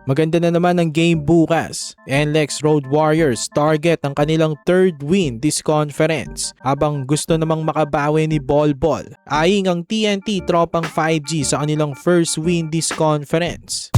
Maganda na naman ang game bukas. NLEX Road Warriors target ang kanilang third win this conference habang gusto namang makabawi ni Bolbol. Aying ang TNT tropang 5G sa kanilang first win this conference.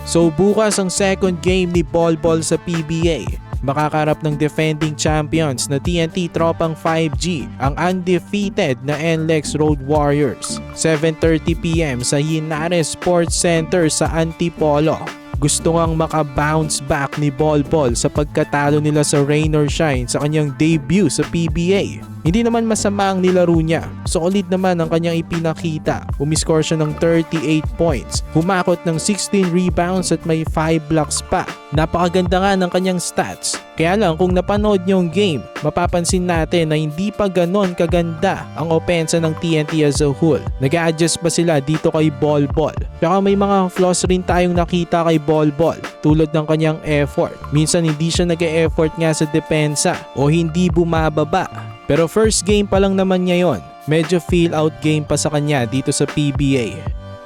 So bukas ang second game ni Bolbol sa PBA. Makakarap ng defending champions na TNT tropang 5G ang undefeated na NLEX Road Warriors. 7:30 PM sa Linares Sports Center sa Antipolo. Gusto ngang maka-bounce back ni Bolbol sa pagkatalo nila sa Rain or Shine sa kanyang debut sa PBA. Hindi naman masama ang nilaro niya. Solid naman ang kanyang ipinakita. Umiscore siya ng 38 points. Humakot ng 16 rebounds at may 5 blocks pa. Napakaganda nga ng kanyang stats. Kaya lang kung napanood niyo ang game, mapapansin natin na hindi pa ganon kaganda ang opensa ng TNT as a whole. Nag-a-adjust pa sila dito kay Bolbol. Tsaka may mga flaws rin tayong nakita kay Bolbol tulad ng kanyang effort. Minsan hindi siya nag-e-effort nga sa depensa o hindi bumababa. Pero first game pa lang naman niya yon. Medyo feel out game pa sa kanya dito sa PBA.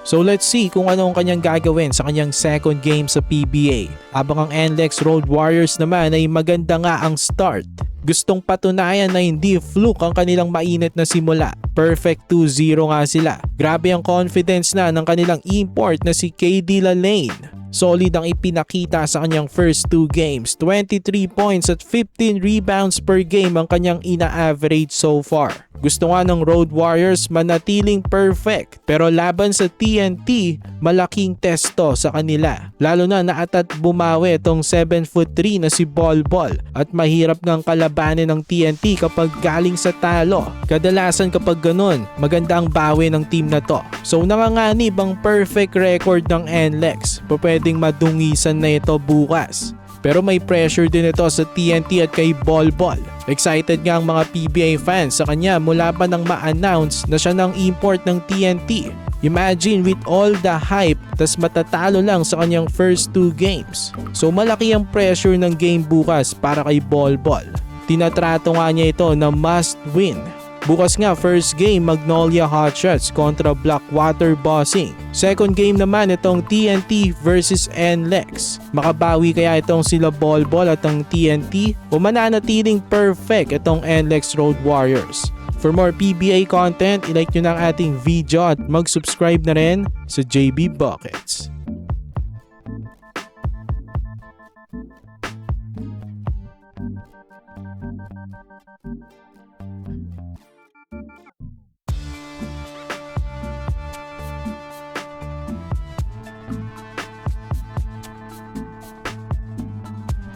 So let's see kung ano ang kanyang gagawin sa kanyang second game sa PBA. Habang ang NLEX Road Warriors naman ay maganda nga ang start. Gustong patunayan na hindi fluke ang kanilang mainit na simula. Perfect 2-0 nga sila. Grabe ang confidence na ng kanilang import na si KD Lalane. Solid ang ipinakita sa kanyang first 2 games. 23 points at 15 rebounds per game ang kanyang ina-average so far. Gusto nga ng Road Warriors manatiling perfect. Pero laban sa TNT, malaking testo sa kanila. Lalo na naatat bumawi itong 7'3" na si Bolbol. At mahirap ngang kalabanin ng TNT kapag galing sa talo. Kadalasan kapag ganun, maganda ang bawi ng team na to. So nanganganib ang perfect record ng NLEX. Pwedeng madungisan na ito bukas. Pero may pressure din ito sa TNT at kay Bolbol. Excited nga ang mga PBA fans sa kanya mula pa nang ma-announce na siya nang import ng TNT. Imagine with all the hype, tas matatalo lang sa kanyang first 2 games. So malaki ang pressure ng game bukas para kay Bolbol. Tinatrato nga niya ito na must win. Bukas nga first game Magnolia Hotshots kontra Blackwater Bossing. Second game naman itong TNT versus NLEX. Makabawi kaya itong sila Bolbol at ang TNT o mananatiling perfect itong NLEX Road Warriors. For more PBA content, ilike nyo na ang ating video at mag-subscribe na rin sa JB Buckets.